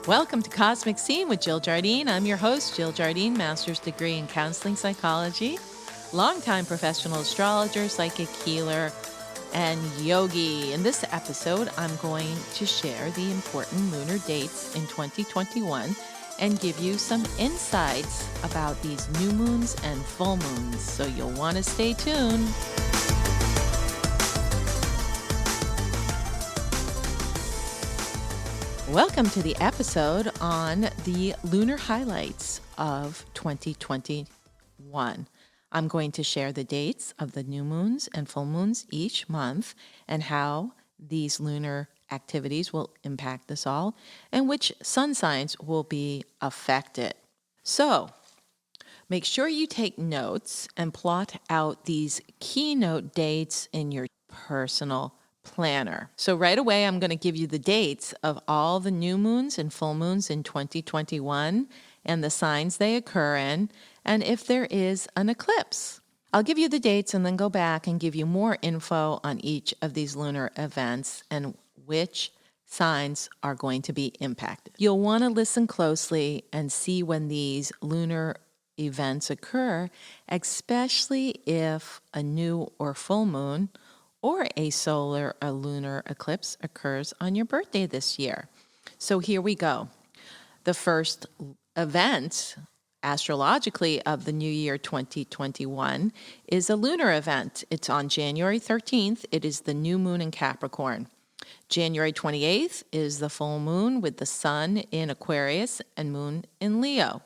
Welcome to Cosmic Scene with Jill Jardine. I'm your host, Jill Jardine, master's degree in counseling psychology, longtime professional astrologer, psychic healer, and yogi. In this episode, I'm going to share the important lunar dates in 2021 and give you some insights about these new moons and full moons. So you'll want to stay tuned. Welcome to the episode on the lunar highlights of 2021. I'm going to share the dates of the new moons and full moons each month and how these lunar activities will impact us all and which sun signs will be affected. So, make sure you take notes and plot out these keynote dates in your personal planner. So right away, I'm going to give you the dates of all the new moons and full moons in 2021 and the signs they occur in, and if there is an eclipse. I'll give you the dates and then go back and give you more info on each of these lunar events and which signs are going to be impacted. You'll want to listen closely and see when these lunar events occur, especially if a new or full moon or a solar or lunar eclipse occurs on your birthday this year. So here we go. The first event, astrologically, of the new year 2021 is a lunar event. It's on January 13th. It is the new moon in Capricorn. January 28th is the full moon with the sun in Aquarius and moon in Leo.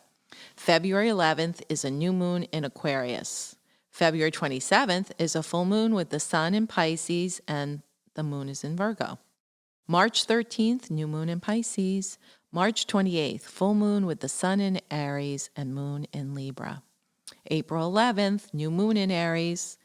February 11th is a new moon in Aquarius. February 27th is a full moon with the sun in Pisces and the moon is in Virgo. March 13th, new moon in Pisces. March 28th, full moon with the sun in Aries and moon in Libra. April 11th, new moon in Aries.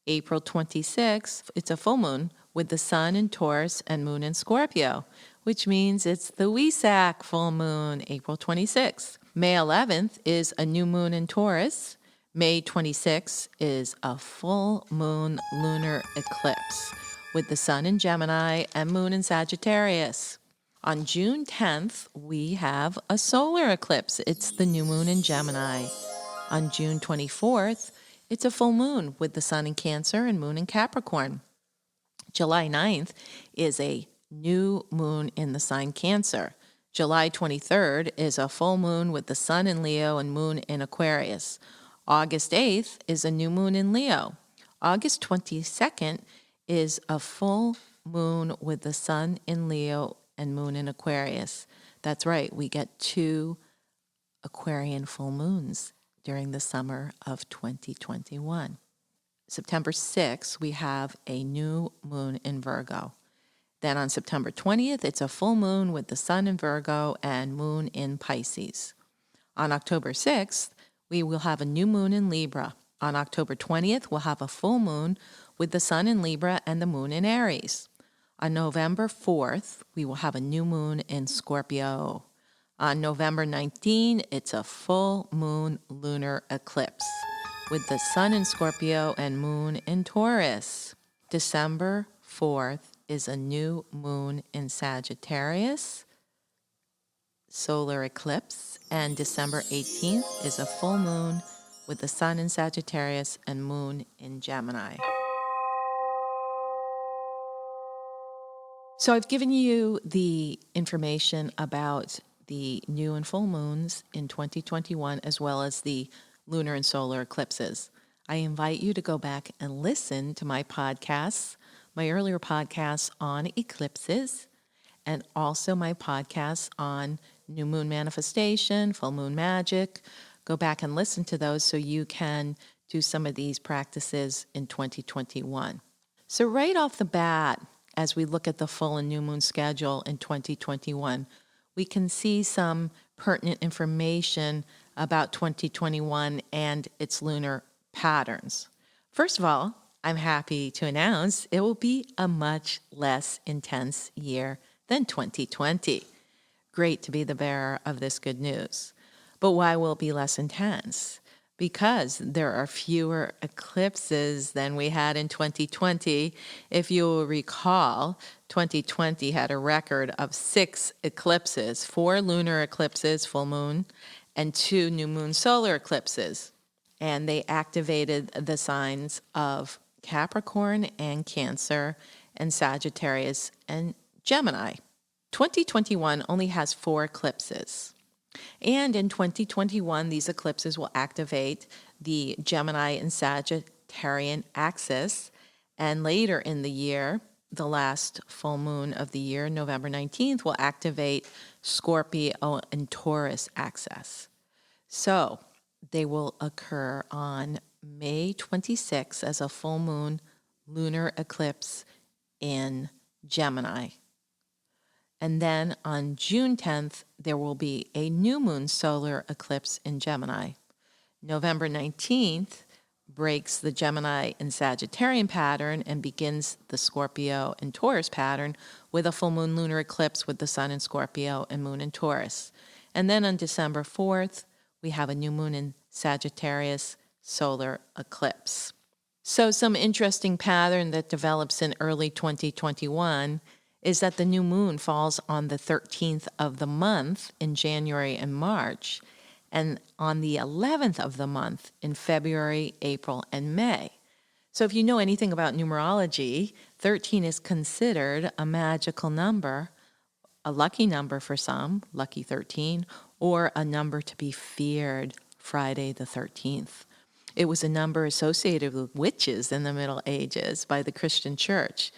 April 26th, it's a full moon with the sun in Taurus and moon in Scorpio, which means it's the Wesak full moon, April 26th. May 11th is a new moon in Taurus. May 26th is a full moon lunar eclipse with the sun in Gemini and moon in Sagittarius. On June 10th, we have a solar eclipse. It's the new moon in Gemini. On June 24th, it's a full moon with the sun in Cancer and moon in Capricorn. July 9th is a new moon in the sign Cancer. July 23rd is a full moon with the sun in Leo and moon in Aquarius. August 8th is a new moon in Leo. August 22nd is a full moon with the sun in Leo and moon in Aquarius. That's right, we get 2 Aquarian full moons during the summer of 2021. September 6th, we have a new moon in Virgo. Then on September 20th, it's a full moon with the sun in Virgo and moon in Pisces. On October 6th, we will have a new moon in Libra. On October 20th, we'll have a full moon with the sun in Libra and the moon in Aries. On November 4th, we will have a new moon in Scorpio. On November 19th, it's a full moon lunar eclipse with the sun in Scorpio and moon in Taurus. December 4th is a new moon in Sagittarius, solar eclipse, and December 18th is a full moon with the sun in Sagittarius and moon in Gemini. So I've given you the information about the new and full moons in 2021 as well as the lunar and solar eclipses. I invite you to go back and listen to my podcasts, my earlier podcasts on eclipses, and also my podcasts on new moon manifestation, full moon magic. Go back and listen to those so you can do some of these practices in 2021. So right off the bat, as we look at the full and new moon schedule in 2021, we can see some pertinent information about 2021 and its lunar patterns. First of all, I'm happy to announce it will be a much less intense year than 2020. Great to be the bearer of this good news. But why will it be less intense? because there are fewer eclipses than we had in 2020. If you will recall, 2020 had a record of 6 eclipses, 4 lunar eclipses, full moon, and 2 new moon solar eclipses. And they activated the signs of Capricorn and Cancer and Sagittarius and Gemini. 2021 only has 4 eclipses. And in 2021, these eclipses will activate the Gemini and Sagittarian axis. And later in the year, the last full moon of the year, November 19th, will activate Scorpio and Taurus axis. So they will occur on May 26th as a full moon lunar eclipse in Gemini. And then on June 10th, there will be a new moon solar eclipse in Gemini. November 19th breaks the Gemini and Sagittarian pattern and begins the Scorpio and Taurus pattern with a full moon lunar eclipse with the sun in Scorpio and moon in Taurus. And then on December 4th, we have a new moon in Sagittarius solar eclipse. So some interesting pattern that develops in early 2021 is that the new moon falls on the 13th of the month in January and March, and on the 11th of the month in February, April, and May. So if you know anything about numerology, 13 is considered a magical number, a lucky number for some, lucky 13, or a number to be feared, Friday the 13th. It was a number associated with witches in the Middle Ages by the Christian Church.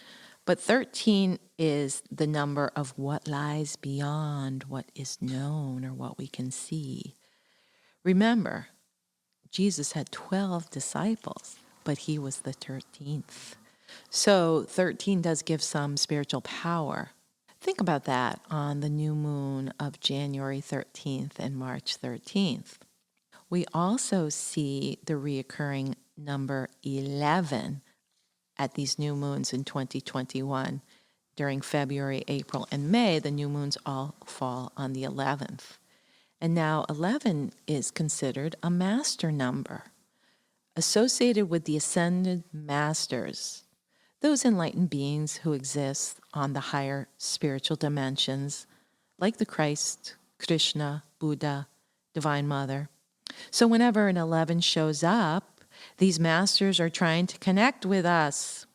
But 13 is the number of what lies beyond what is known or what we can see. Remember, Jesus had 12 disciples, but he was the 13th. So 13 does give some spiritual power. Think about that on the new moon of January 13th and March 13th. We also see the reoccurring number 11 at these new moons in 2021. During February, April, and May, the new moons all fall on the 11th. And now 11 is considered a master number, associated with the ascended masters, those enlightened beings who exist on the higher spiritual dimensions, like the Christ, Krishna, Buddha, Divine Mother. So whenever an 11 shows up, these masters are trying to connect with us.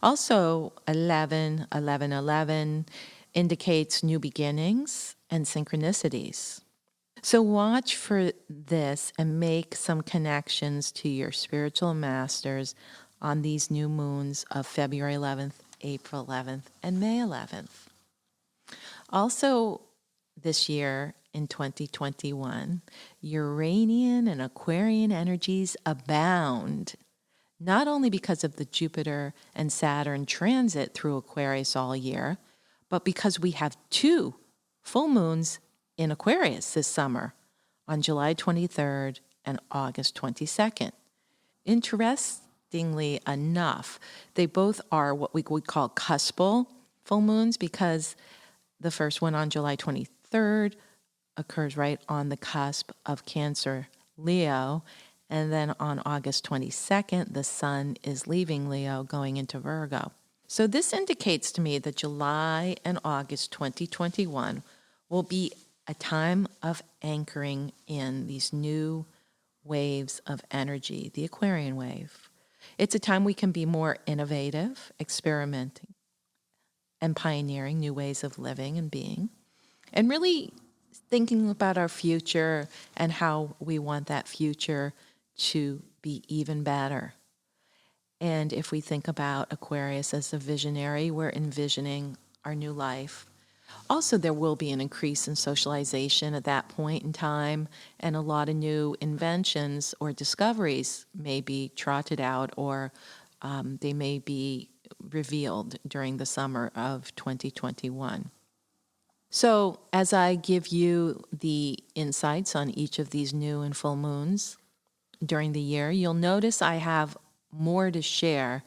Also, 11, 11, 11 indicates new beginnings and synchronicities. So watch for this and make some connections to your spiritual masters on these new moons of February 11th, April 11th, and May 11th. Also, this year in 2021, Uranian and Aquarian energies abound, not only because of the Jupiter and Saturn transit through Aquarius all year, but because we have 2 full moons in Aquarius this summer on July 23rd and August 22nd. Interestingly enough, they both are what we would call cuspal full moons because the first one on July 23rd occurs right on the cusp of Cancer, Leo, and then on August 22nd, the sun is leaving Leo going into Virgo. So this indicates to me that July and August 2021 will be a time of anchoring in these new waves of energy, the Aquarian wave. It's a time we can be more innovative, experimenting, and pioneering new ways of living and being, and really thinking about our future and how we want that future to be even better. And if we think about Aquarius as a visionary, we're envisioning our new life. Also, there will be an increase in socialization at that point in time, and a lot of new inventions or discoveries may be trotted out, or they may be revealed during the summer of 2021. So as I give you the insights on each of these new and full moons during the year, you'll notice I have more to share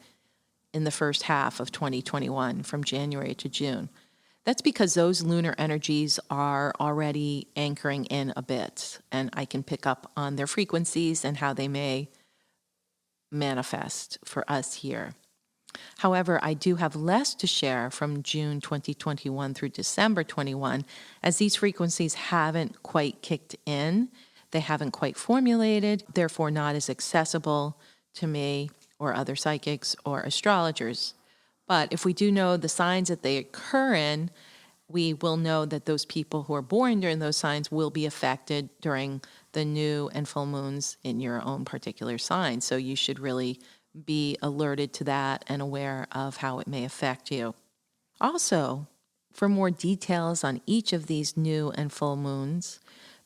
in the first half of 2021 from January to June. That's because those lunar energies are already anchoring in a bit, and I can pick up on their frequencies and how they may manifest for us here. However, I do have less to share from June 2021 through December 21, as these frequencies haven't quite kicked in. They haven't quite formulated, therefore not as accessible to me or other psychics or astrologers. But if we do know the signs that they occur in, we will know that those people who are born during those signs will be affected during the new and full moons in your own particular sign. So you should really be alerted to that and aware of how it may affect you. Also, for more details on each of these new and full moons,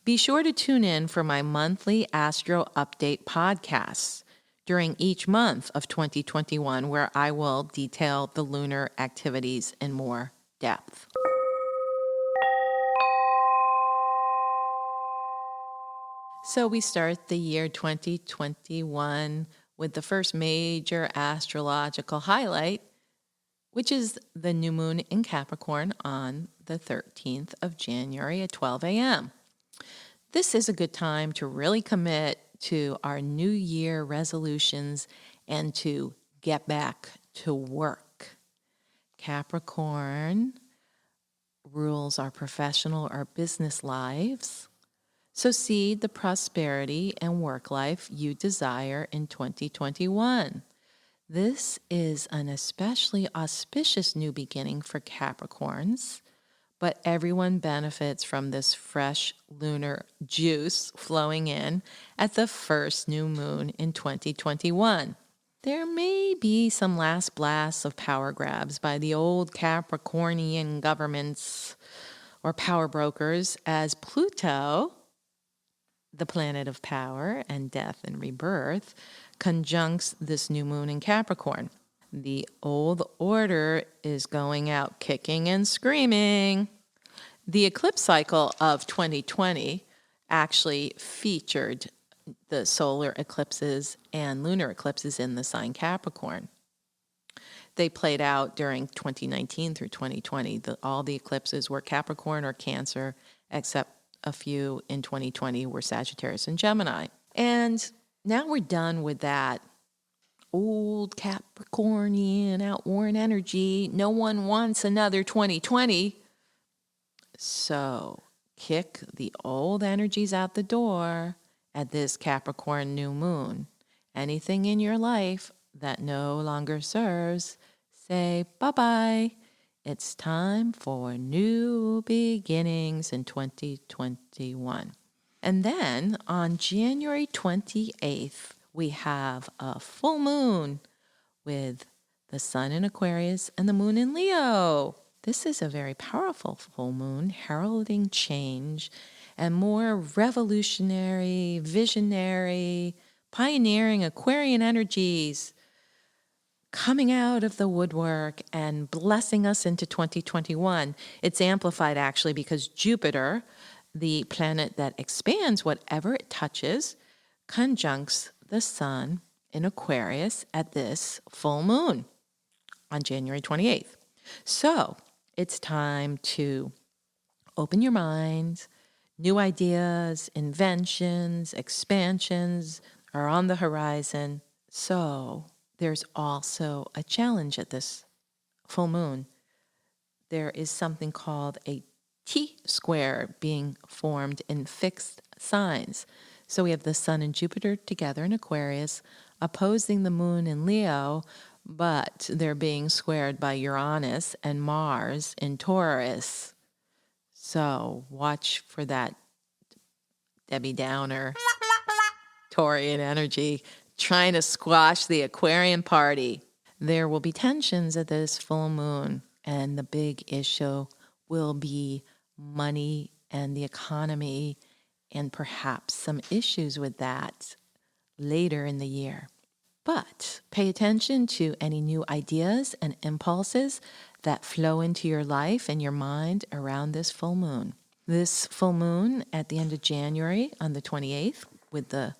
be sure to tune in for my monthly Astro Update podcasts during each month of 2021, where I will detail the lunar activities in more depth. So we start the year 2021 with the first major astrological highlight, which is the new moon in Capricorn on the 13th of January at 12 a.m. This is a good time to really commit to our New Year resolutions and to get back to work. Capricorn rules our professional or business lives. So seed the prosperity and work life you desire in 2021. This is an especially auspicious new beginning for Capricorns, but everyone benefits from this fresh lunar juice flowing in at the first new moon in 2021. There may be some last blasts of power grabs by the old Capricornian governments or power brokers as Pluto, the planet of power and death and rebirth, conjuncts this new moon in Capricorn. The old order is going out kicking and screaming. The eclipse cycle of 2020 actually featured the solar eclipses and lunar eclipses in the sign Capricorn. They played out during 2019 through 2020. All the eclipses were Capricorn or Cancer, except a few in 2020 were Sagittarius and Gemini. And now we're done with that old Capricornian outworn energy. No one wants another 2020. So kick the old energies out the door at this Capricorn new moon. Anything in your life that no longer serves, say bye-bye. It's time for new beginnings in 2021. And then on January 28th, we have a full moon with the sun in Aquarius and the moon in Leo. This is a very powerful full moon, heralding change and more revolutionary, visionary, pioneering Aquarian energies coming out of the woodwork and blessing us into 2021. It's amplified actually because Jupiter, the planet that expands whatever it touches, conjuncts the sun in Aquarius at this full moon on January 28th. So it's time to open your mind. New ideas, inventions, expansions are on the horizon. So there's also a challenge at this full moon. There is something called a T-square being formed in fixed signs. So we have the sun and Jupiter together in Aquarius, opposing the moon in Leo, but they're being squared by Uranus and Mars in Taurus. So watch for that Debbie Downer Taurian energy trying to squash the Aquarian party. There will be tensions at this full moon, and the big issue will be money and the economy, and perhaps some issues with that later in the year. But pay attention to any new ideas and impulses that flow into your life and your mind around this full moon. This full moon at the end of January on the 28th with the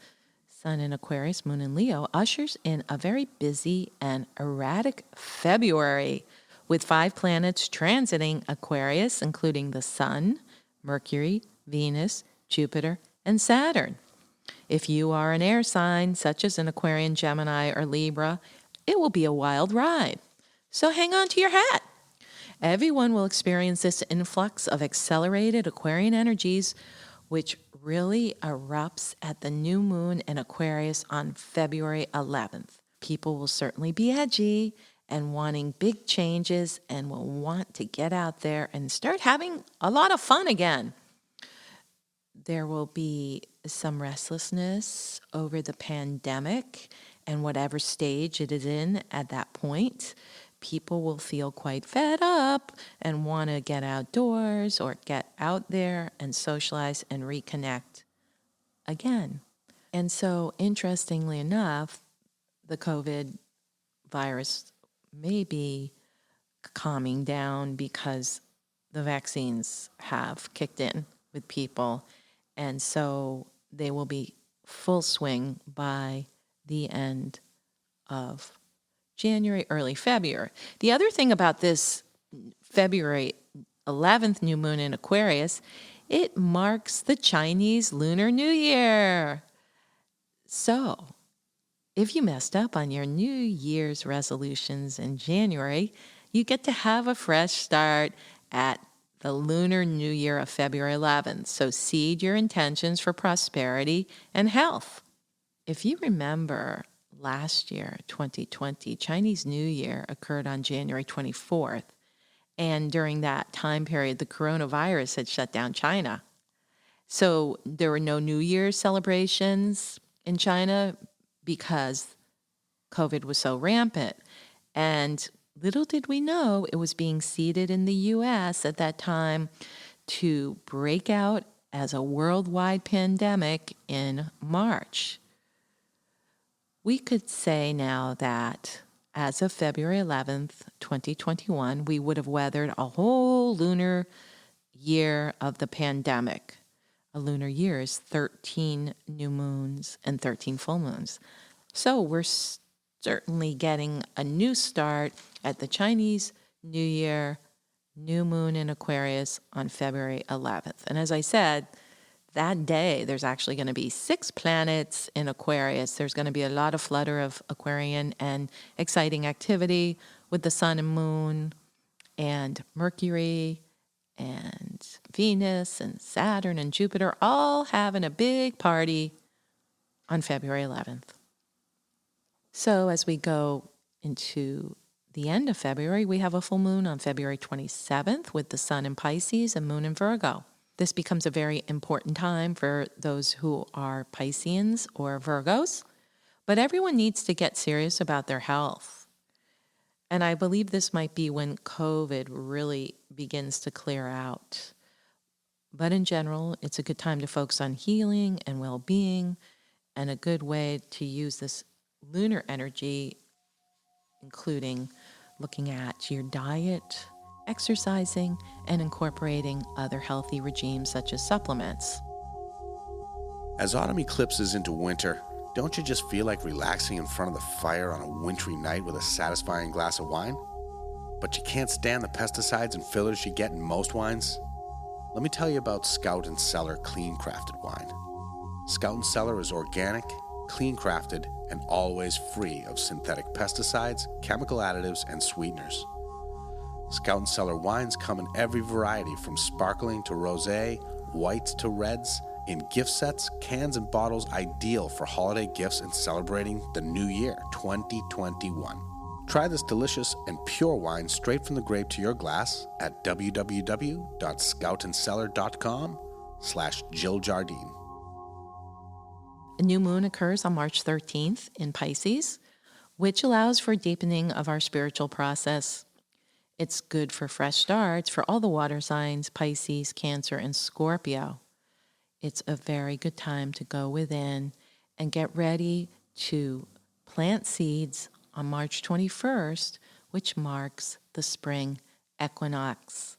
sun in Aquarius, moon in Leo, ushers in a very busy and erratic February with 5 planets transiting Aquarius, including the Sun, Mercury, Venus, Jupiter, and Saturn. If you are an air sign, such as an Aquarian, Gemini, or Libra, it will be a wild ride. So hang on to your hat. Everyone will experience this influx of accelerated Aquarian energies, which really erupts at the new moon in Aquarius on February 11th. People will certainly be edgy and wanting big changes and will want to get out there and start having a lot of fun again. There will be some restlessness over the pandemic and whatever stage it is in at that point. People will feel quite fed up and want to get outdoors or get out there and socialize and reconnect again. And so, interestingly enough, the COVID virus may be calming down because the vaccines have kicked in with people. And so they will be full swing by the end of January, early February. The other thing about this February 11th new moon in Aquarius, it marks the Chinese Lunar New Year. So if you messed up on your New Year's resolutions in January, you get to have a fresh start at the Lunar New Year of February 11th. So seed your intentions for prosperity and health. If you remember last year, 2020, Chinese New Year occurred on January 24th. And during that time period, the coronavirus had shut down China. So there were no New Year's celebrations in China because COVID was so rampant. And little did we know it was being seeded in the U.S. at that time to break out as a worldwide pandemic in March. We could say now that as of February 11th, 2021, we would have weathered a whole lunar year of the pandemic. A lunar year is 13 new moons and 13 full moons. So we're certainly getting a new start at the Chinese New Year, new moon in Aquarius on February 11th. And as I said, that day there's actually going to be 6 planets in Aquarius. There's going to be a lot of flutter of Aquarian and exciting activity with the sun and moon and Mercury and Venus and Saturn and Jupiter all having a big party on February 11th. So as we go into the end of February, we have a full moon on February 27th with the sun in Pisces and moon in Virgo. This becomes a very important time for those who are Pisceans or Virgos, but everyone needs to get serious about their health. And I believe this might be when COVID really begins to clear out. But in general, it's a good time to focus on healing and well-being, and a good way to use this lunar energy, including looking at your diet, exercising, and incorporating other healthy regimes such as supplements. As autumn eclipses into winter, don't you just feel like relaxing in front of the fire on a wintry night with a satisfying glass of wine? But you can't stand the pesticides and fillers you get in most wines? Let me tell you about Scout & Cellar Clean Crafted wine. Scout & Cellar is organic, clean crafted, and always free of synthetic pesticides, chemical additives, and sweeteners. Scout & Cellar wines come in every variety from sparkling to rosé, whites to reds, in gift sets, cans, and bottles ideal for holiday gifts and celebrating the new year, 2021. Try this delicious and pure wine straight from the grape to your glass at www.scoutandcellar.com/Jill Jardine. A new moon occurs on March 13th in Pisces, which allows for deepening of our spiritual process. It's good for fresh starts for all the water signs, Pisces, Cancer, and Scorpio. It's a very good time to go within and get ready to plant seeds on March 21st, which marks the spring equinox.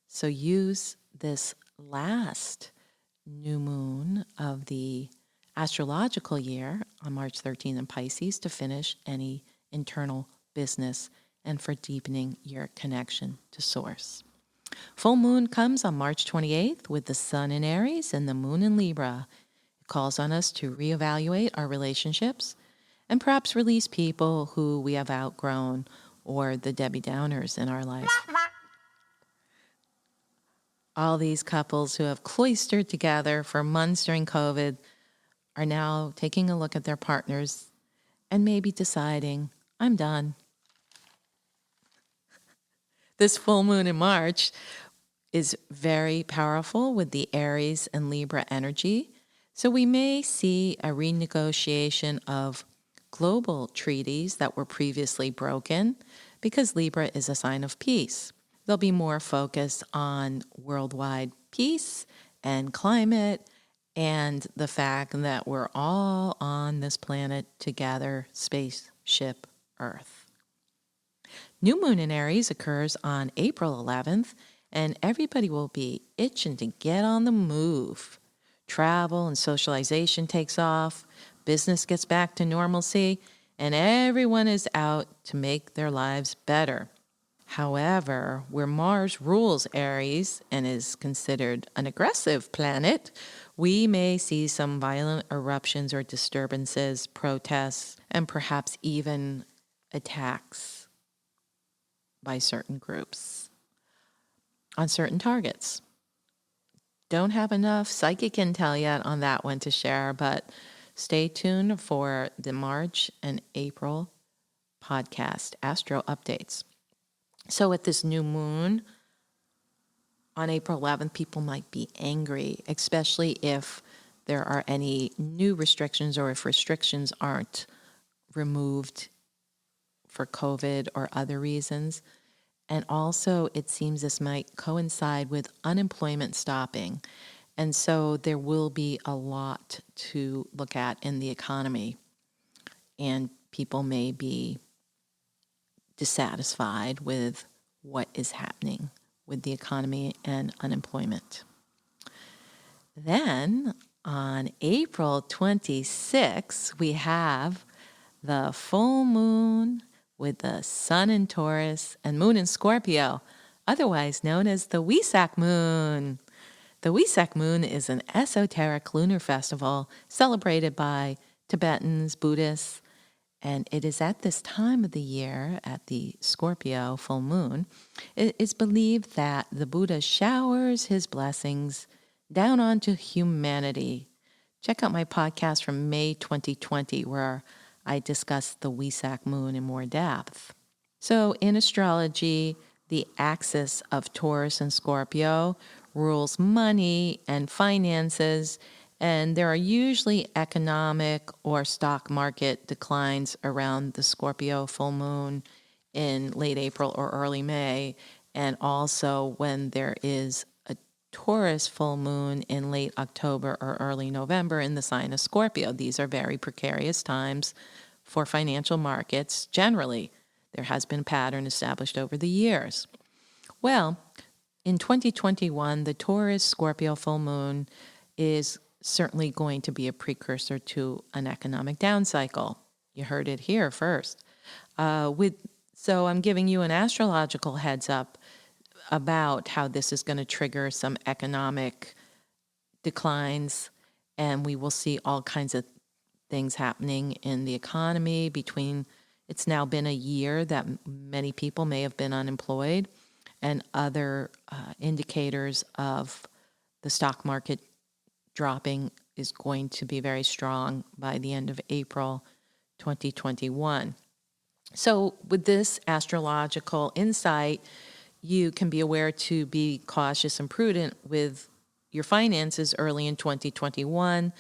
So use this last new moon of the astrological year on March 13th in Pisces to finish any internal business and for deepening your connection to Source. Full moon comes on March 28th with the sun in Aries and the moon in Libra. It calls on us to reevaluate our relationships and perhaps release people who we have outgrown or the Debbie Downers in our life. All these couples who have cloistered together for months during COVID are now taking a look at their partners and maybe deciding, I'm done. This full moon in March is very powerful with the Aries and Libra energy. So we may see a renegotiation of global treaties that were previously broken because Libra is a sign of peace. There'll be more focus on worldwide peace and climate and the fact that we're all on this planet together, spaceship Earth. New moon in Aries occurs on April 11th, and everybody will be itching to get on the move. Travel and socialization takes off, business gets back to normalcy, and everyone is out to make their lives better. However, where Mars rules Aries and is considered an aggressive planet, we may see some violent eruptions or disturbances, protests, and perhaps even attacks by certain groups on certain targets. Don't have enough psychic intel yet on that one to share, but stay tuned for the March and April podcast, Astro Updates. So at this new moon on April 11th, people might be angry, especially if there are any new restrictions or if restrictions aren't removed for COVID or other reasons. And also, it seems this might coincide with unemployment stopping. And so there will be a lot to look at in the economy. And people may be dissatisfied with what is happening with the economy and unemployment. Then on April 26th, we have the full moon with the sun in Taurus and moon in Scorpio, otherwise known as the Wesak moon. The Wesak moon is an esoteric lunar festival celebrated by Tibetans, Buddhists, and it is at this time of the year, at the Scorpio full moon, it is believed that the Buddha showers his blessings down onto humanity. Check out my podcast from May 2020, where I discussed the Wesak moon in more depth. So in astrology, the axis of Taurus and Scorpio rules money and finances, and there are usually economic or stock market declines around the Scorpio full moon in late April or early May, and also when there is a Taurus full moon in late October or early November in the sign of Scorpio. These are very precarious times for financial markets generally. There has been a pattern established over the years. Well, in 2021, the Taurus Scorpio full moon is certainly going to be a precursor to an economic down cycle. You heard it here first. So I'm giving you an astrological heads up about how this is going to trigger some economic declines, and we will see all kinds of things happening in the economy it's now been a year that many people may have been unemployed, and other indicators of the stock market dropping is going to be very strong by the end of April 2021. So with this astrological insight, you can be aware to be cautious and prudent with your finances early in 2021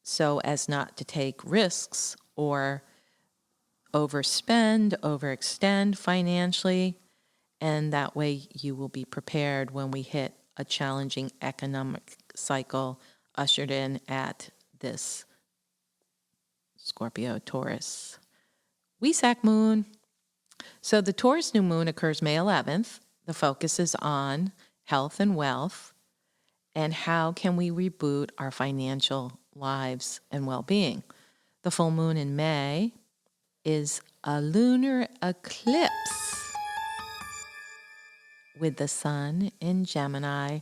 so as not to take risks or overspend, overextend financially, and that way you will be prepared when we hit a challenging economic cycle ushered in at this Scorpio Taurus Wesak moon. So the Taurus new moon occurs May 11th. The focus is on health and wealth and how can we reboot our financial lives and well-being. The full moon in May is a lunar eclipse. with the sun in Gemini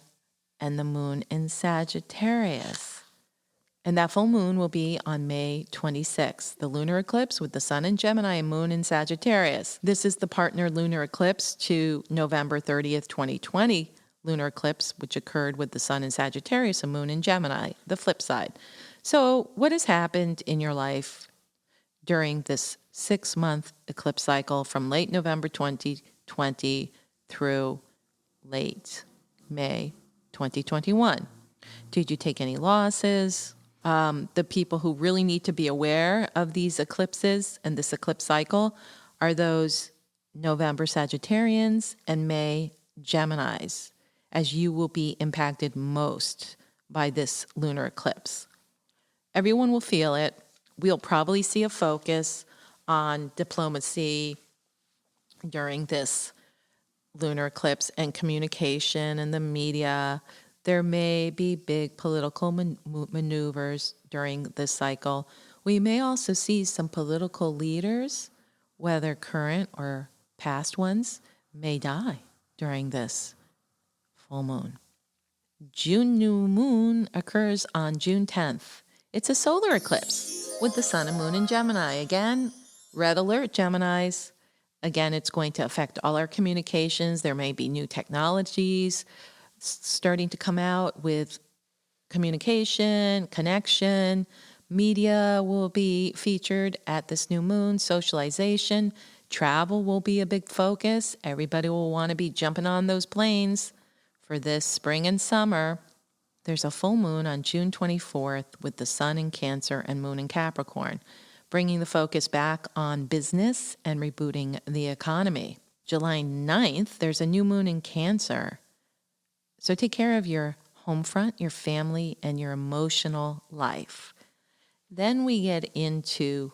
and the moon in Sagittarius. And that full moon will be on May 26th, the lunar eclipse with the sun in Gemini and moon in Sagittarius. This is the partner lunar eclipse to November 30th, 2020 lunar eclipse, which occurred with the sun in Sagittarius and moon in Gemini, the flip side. So what has happened in your life during this 6-month eclipse cycle from late November 2020 through late May 2021? Did you take any losses? The people who really need to be aware of these eclipses and this eclipse cycle are those November Sagittarians and May Geminis, as you will be impacted most by this lunar eclipse. Everyone will feel it. We'll probably see a focus on diplomacy during this lunar eclipse and communication and the media. There may be big political maneuvers during this cycle. We may also see some political leaders, whether current or past ones, may die during this full moon. June new moon occurs on June 10th. It's a solar eclipse with the sun and moon in Gemini. Again, red alert, Geminis. Again, it's going to affect all our communications. There may be new technologies starting to come out with communication, connection. Media will be featured at this new moon. Socialization, travel will be a big focus. Everybody will want to be jumping on those planes for this spring and summer. There's a full moon on June 24th with the sun in Cancer and moon in Capricorn, bringing the focus back on business and rebooting the economy. July 9th, there's a new moon in Cancer. So take care of your home front, your family, and your emotional life. Then we get into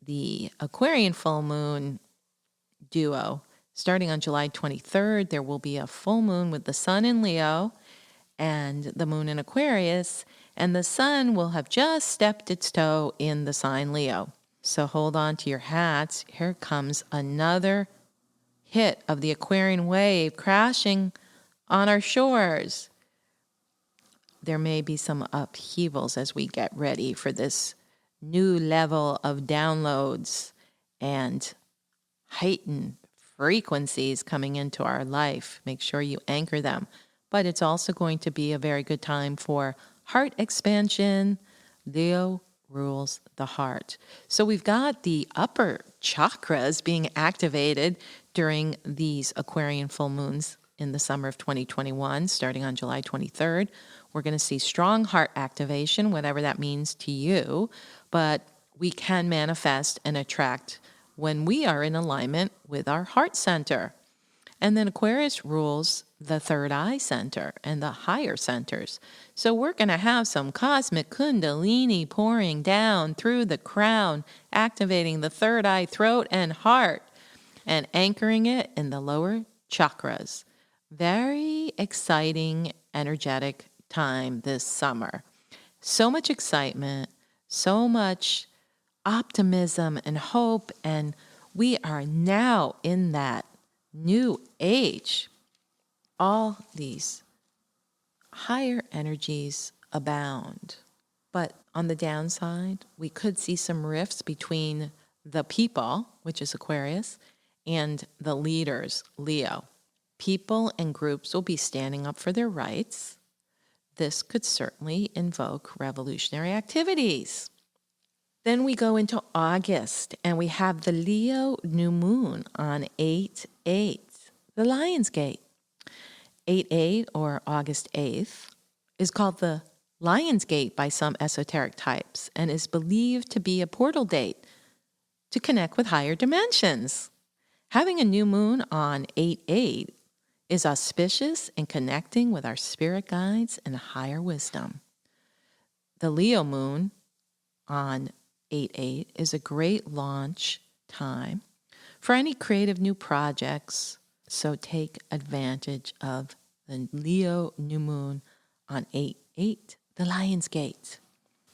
the Aquarian full moon duo. Starting on July 23rd, there will be a full moon with the sun in Leo and the moon in Aquarius, and the sun will have just stepped its toe in the sign Leo. So hold on to your hats. Here comes another hit of the Aquarian wave crashing on our shores. There may be some upheavals as we get ready for this new level of downloads and heightened frequencies coming into our life. Make sure you anchor them. But it's also going to be a very good time for heart expansion. Leo rules the heart. So we've got the upper chakras being activated during these Aquarian full moons in the summer of 2021, starting on July 23rd. We're going to see strong heart activation, whatever that means to you, but we can manifest and attract when we are in alignment with our heart center. And then Aquarius rules the third eye center and the higher centers. So we're going to have some cosmic kundalini pouring down through the crown, activating the third eye, throat, and heart, and anchoring it in the lower chakras. Very exciting, energetic time this summer. So much excitement, so much optimism and hope, and we are now in that new age. All these higher energies abound. But on the downside, we could see some rifts between the people, which is Aquarius, and the leaders, Leo. People and groups will be standing up for their rights. This could certainly invoke revolutionary activities. Then we go into August, and we have the Leo new moon on 8/8, the Lion's Gate. 8/8, or August 8th, is called the Lion's Gate by some esoteric types and is believed to be a portal date to connect with higher dimensions. Having a new moon on 8/8 is auspicious in connecting with our spirit guides and higher wisdom. The Leo moon on 8/8 is a great launch time for any creative new projects, so take advantage of the Leo new moon on 8/8, the Lion's Gate.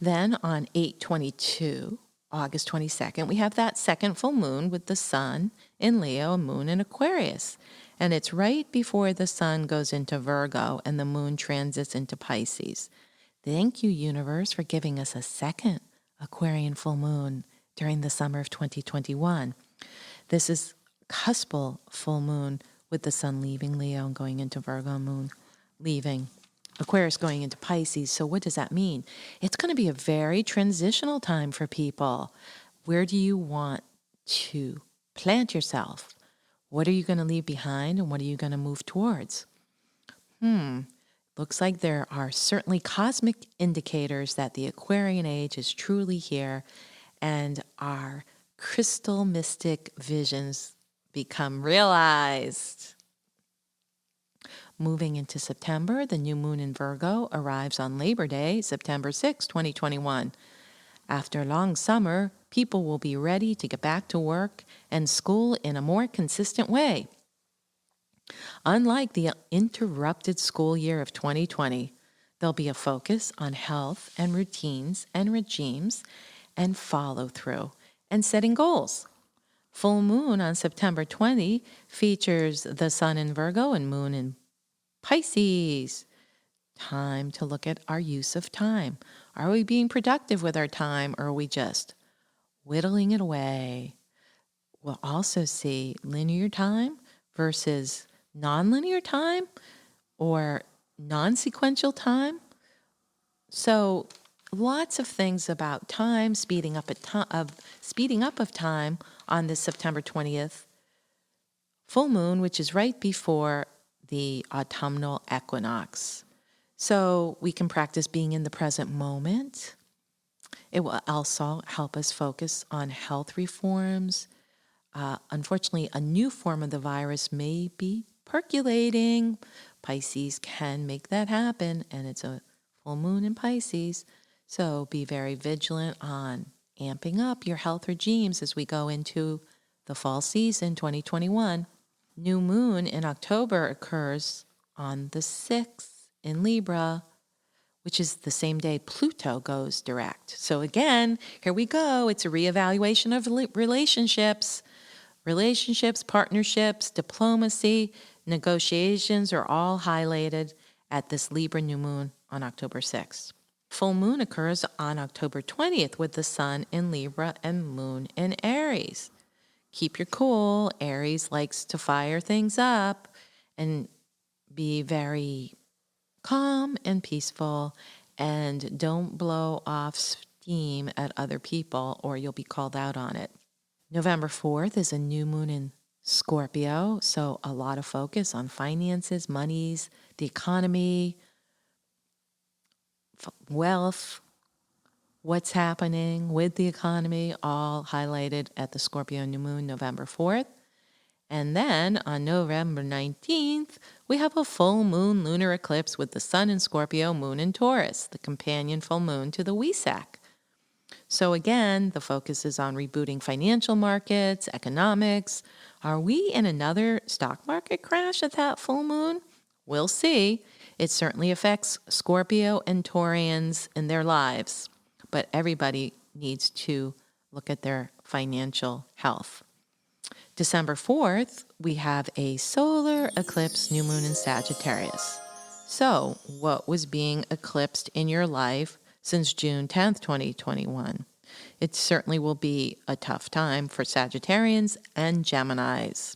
Then on 8/22, August 22nd, we have that second full moon with the sun in Leo and moon in Aquarius. And it's right before the sun goes into Virgo and the moon transits into Pisces. Thank you, universe, for giving us a second Aquarian full moon during the summer of 2021. This is cuspal full moon with the sun leaving Leo and going into Virgo, moon leaving Aquarius, going into Pisces. So what does that mean? It's going to be a very transitional time for people. Where do you want to plant yourself? What are you going to leave behind and what are you going to move towards? Looks like there are certainly cosmic indicators that the Aquarian age is truly here and our crystal mystic visions become realized. Moving into September, the new moon in Virgo arrives on Labor Day, September 6, 2021. After a long summer, people will be ready to get back to work and school in a more consistent way. Unlike the interrupted school year of 2020, there'll be a focus on health and routines and regimes and follow through and setting goals. Full moon on September 20 features the sun in Virgo and moon in Pisces. Time to look at our use of time. Are we being productive with our time, or are we just whittling it away? We'll also see linear time versus nonlinear time or non-sequential time. So lots of things about time, speeding up of time on this September 20th full moon, which is right before the autumnal equinox. So we can practice being in the present moment. It will also help us focus on health reforms. Unfortunately, a new form of the virus may be percolating. Pisces can make that happen, and it's a full moon in Pisces. So be very vigilant on amping up your health regimes as we go into the fall season 2021. New moon in October occurs on the 6th in Libra, which is the same day Pluto goes direct. So again, here we go. It's a reevaluation of relationships. Relationships, partnerships, diplomacy, negotiations are all highlighted at this Libra new moon on October 6th. Full moon occurs on October 20th with the sun in Libra and moon in Aries. Keep your cool. Aries likes to fire things up and be very calm and peaceful, and don't blow off steam at other people or you'll be called out on it. November 4th is a new moon in Scorpio, so a lot of focus on finances, monies, the economy, wealth, what's happening with the economy, all highlighted at the Scorpio new moon, November 4th. And then on November 19th, we have a full moon lunar eclipse with the sun in Scorpio, moon in Taurus, the companion full moon to the Wesak. So again, the focus is on rebooting financial markets, economics. Are we in another stock market crash at that full moon? We'll see. It certainly affects Scorpio and Taurians in their lives, but everybody needs to look at their financial health. December 4th, we have a solar eclipse, new moon in Sagittarius. So what was being eclipsed in your life since June 10th, 2021? It certainly will be a tough time for Sagittarians and Geminis.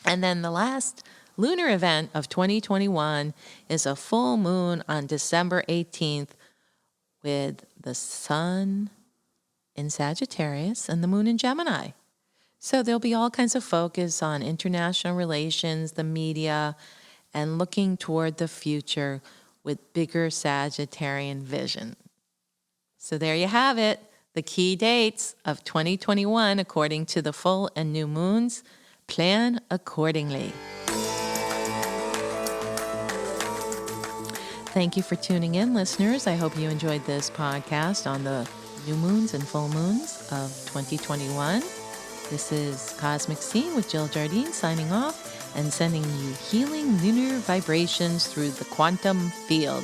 And then the last lunar event of 2021 is a full moon on December 18th with the sun in Sagittarius and the moon in Gemini. So there'll be all kinds of focus on international relations, the media, and looking toward the future with bigger Sagittarian vision. So there you have it, the key dates of 2021 according to the full and new moons. Plan accordingly. Thank you for tuning in, listeners. I hope you enjoyed this podcast on the new moons and full moons of 2021. This is Cosmic Scene with Jill Jardine signing off and sending you healing lunar vibrations through the quantum field.